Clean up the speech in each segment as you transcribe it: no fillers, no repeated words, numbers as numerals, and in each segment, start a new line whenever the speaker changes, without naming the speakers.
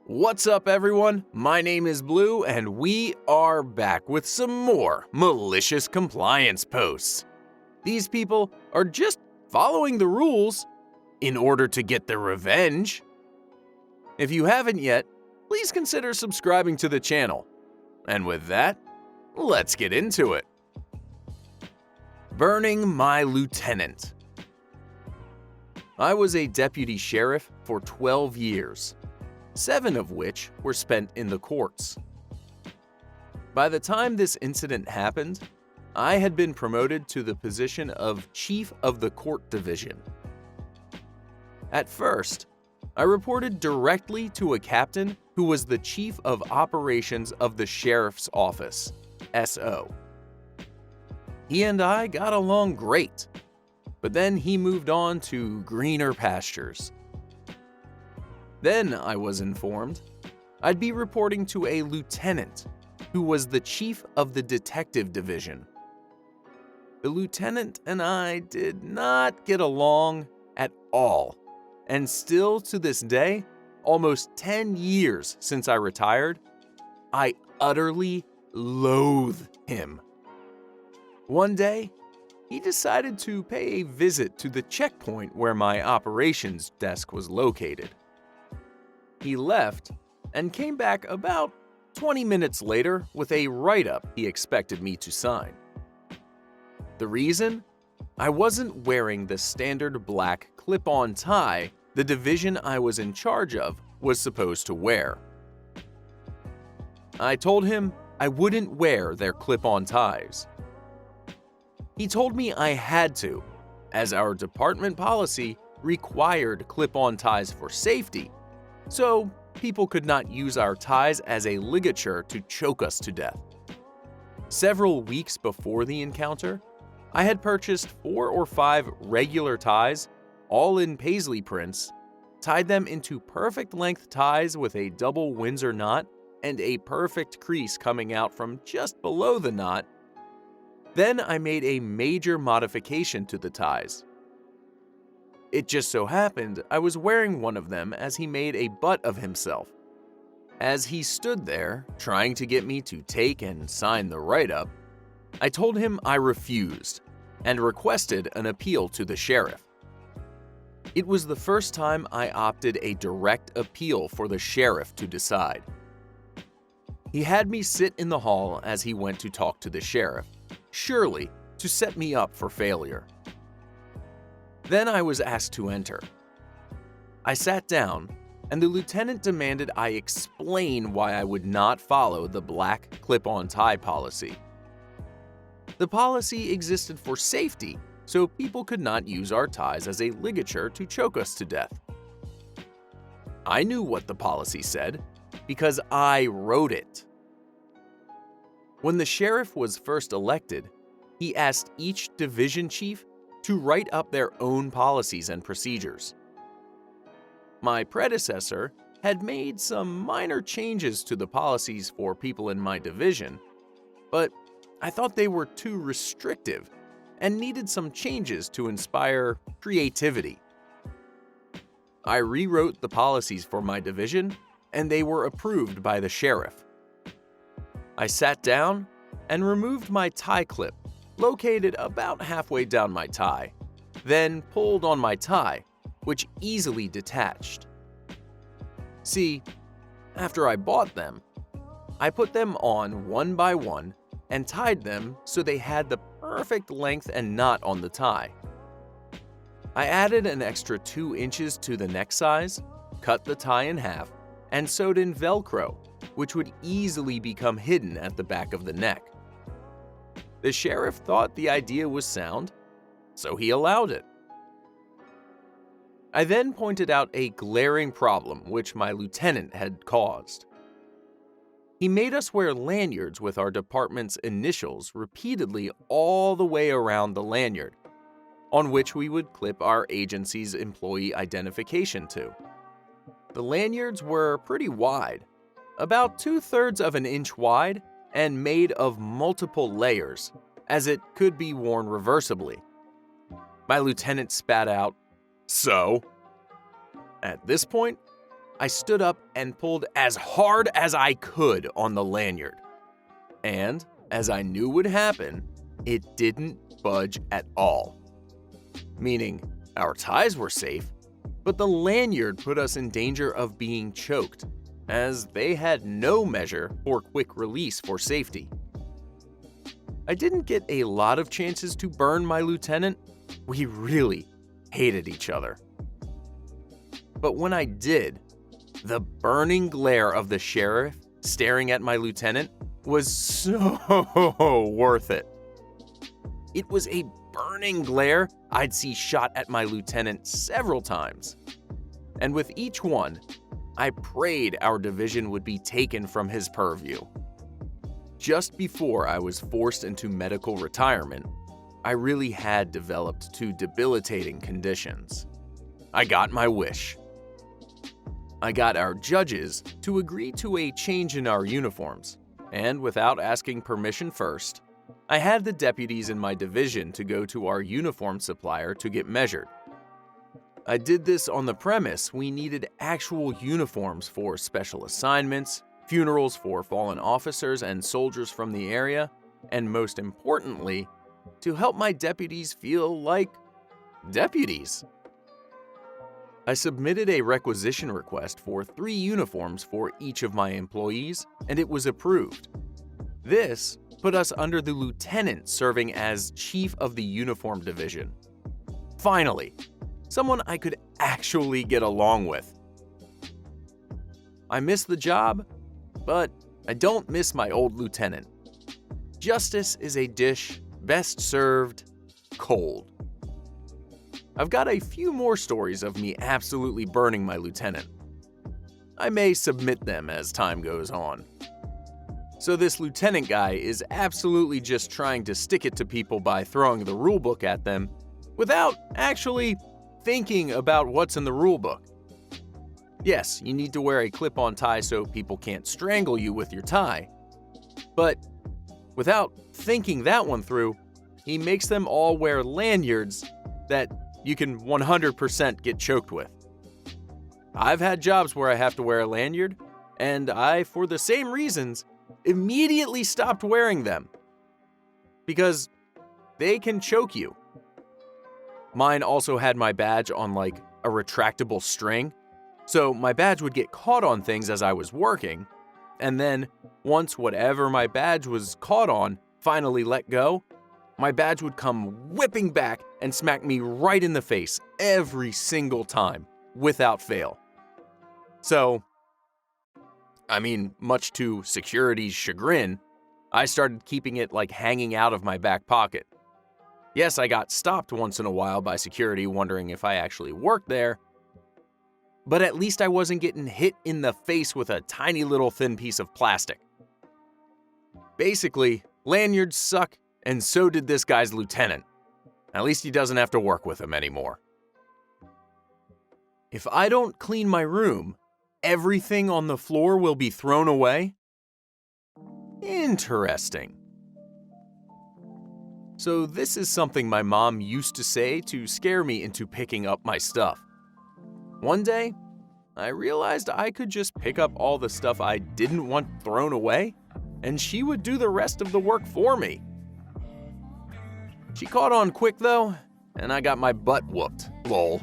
What's up, everyone? My name is Blue, and we are back with some more malicious compliance posts. These people are just following the rules in order to get their revenge. If you haven't yet, please consider subscribing to the channel. And with that, let's get into it. Burning my lieutenant. I was a deputy sheriff for 12 years. 7 of which were spent in the courts. By the time this incident happened, I had been promoted to the position of Chief of the Court Division. At first, I reported directly to a captain who was the Chief of Operations of the Sheriff's Office, SO. He and I got along great, but then he moved on to greener pastures. Then I was informed I'd be reporting to a lieutenant who was the chief of the detective division. The lieutenant and I did not get along at all, and still to this day, almost 10 years since I retired, I utterly loathe him. One day, he decided to pay a visit to the checkpoint where my operations desk was located. He left and came back about 20 minutes later with a write-up he expected me to sign. The reason? I wasn't wearing the standard black clip-on tie the division I was in charge of was supposed to wear. I told him I wouldn't wear their clip-on ties. He told me I had to, as our department policy required clip-on ties for safety, so people could not use our ties as a ligature to choke us to death. Several weeks before the encounter, I had purchased 4 or 5 regular ties, all in paisley prints, tied them into perfect length ties with a double Windsor knot and a perfect crease coming out from just below the knot. Then I made a major modification to the ties. It just so happened I was wearing one of them as he made a butt of himself. As he stood there, trying to get me to take and sign the write-up, I told him I refused and requested an appeal to the sheriff. It was the first time I opted a direct appeal for the sheriff to decide. He had me sit in the hall as he went to talk to the sheriff, surely to set me up for failure. Then I was asked to enter. I sat down, and the lieutenant demanded I explain why I would not follow the black clip-on tie policy. The policy existed for safety, so people could not use our ties as a ligature to choke us to death. I knew what the policy said, because I wrote it. When the sheriff was first elected, he asked each division chief to write up their own policies and procedures. My predecessor had made some minor changes to the policies for people in my division, but I thought they were too restrictive and needed some changes to inspire creativity. I rewrote the policies for my division, and they were approved by the sheriff. I sat down and removed my tie clip, located about halfway down my tie, then pulled on my tie, which easily detached. See, after I bought them, I put them on one by one and tied them so they had the perfect length and knot on the tie. I added an extra 2 inches to the neck size, cut the tie in half, and sewed in Velcro, which would easily become hidden at the back of the neck. The sheriff thought the idea was sound, so he allowed it. I then pointed out a glaring problem which my lieutenant had caused. He made us wear lanyards with our department's initials repeatedly all the way around the lanyard, on which we would clip our agency's employee identification to. The lanyards were pretty wide, about 2/3 of an inch wide, and made of multiple layers, as it could be worn reversibly. My lieutenant spat out, "So?" At this point, I stood up and pulled as hard as I could on the lanyard. And, as I knew would happen, it didn't budge at all. Meaning, our ties were safe, but the lanyard put us in danger of being choked, as they had no measure for quick release for safety. I didn't get a lot of chances to burn my lieutenant. We really hated each other. But when I did, the burning glare of the sheriff staring at my lieutenant was so worth it. It was a burning glare I'd see shot at my lieutenant several times. And with each one, I prayed our division would be taken from his purview. Just before I was forced into medical retirement, I really had developed 2 debilitating conditions. I got my wish. I got our judges to agree to a change in our uniforms, and without asking permission first, I had the deputies in my division to go to our uniform supplier to get measured. I did this on the premise we needed actual uniforms for special assignments, funerals for fallen officers and soldiers from the area, and most importantly, to help my deputies feel like deputies. I submitted a requisition request for 3 uniforms for each of my employees, and it was approved. This put us under the lieutenant serving as chief of the uniform division. Finally, someone I could actually get along with. I miss the job, but I don't miss my old lieutenant. Justice is a dish best served cold. I've got a few more stories of me absolutely burning my lieutenant. I may submit them as time goes on. So this lieutenant guy is absolutely just trying to stick it to people by throwing the rulebook at them without actually thinking about what's in the rulebook. Yes, you need to wear a clip-on tie so people can't strangle you with your tie. But without thinking that one through, he makes them all wear lanyards that you can 100% get choked with. I've had jobs where I have to wear a lanyard, and I, for the same reasons, immediately stopped wearing them. Because they can choke you. Mine also had my badge on like a retractable string, so my badge would get caught on things as I was working, and then once whatever my badge was caught on finally let go, my badge would come whipping back and smack me right in the face every single time, without fail. So, much to security's chagrin, I started keeping it like hanging out of my back pocket. Yes, I got stopped once in a while by security wondering if I actually worked there, but at least I wasn't getting hit in the face with a tiny little thin piece of plastic. Basically, lanyards suck, and so did this guy's lieutenant. At least he doesn't have to work with him anymore. If I don't clean my room, everything on the floor will be thrown away? Interesting. So this is something my mom used to say to scare me into picking up my stuff. One day, I realized I could just pick up all the stuff I didn't want thrown away, and she would do the rest of the work for me. She caught on quick though, and I got my butt whooped, lol.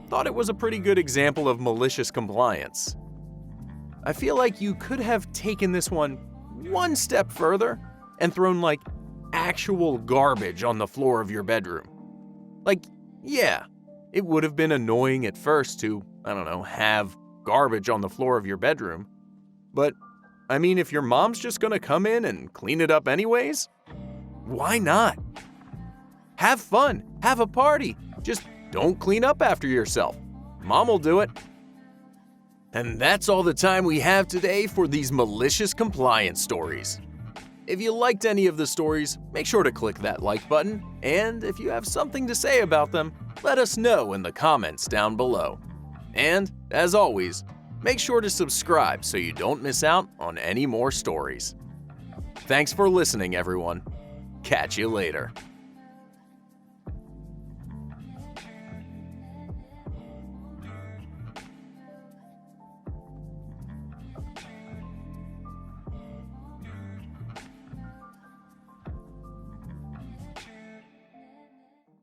Thought it was a pretty good example of malicious compliance. I feel like you could have taken this one step further and thrown like actual garbage on the floor of your bedroom. Like, yeah, it would have been annoying at first to, have garbage on the floor of your bedroom. But, if your mom's just gonna come in and clean it up anyways, why not? Have fun, have a party, just don't clean up after yourself. Mom will do it. And that's all the time we have today for these malicious compliance stories. If you liked any of the stories, make sure to click that like button, and if you have something to say about them, let us know in the comments down below. And, as always, make sure to subscribe so you don't miss out on any more stories. Thanks for listening, everyone. Catch you later.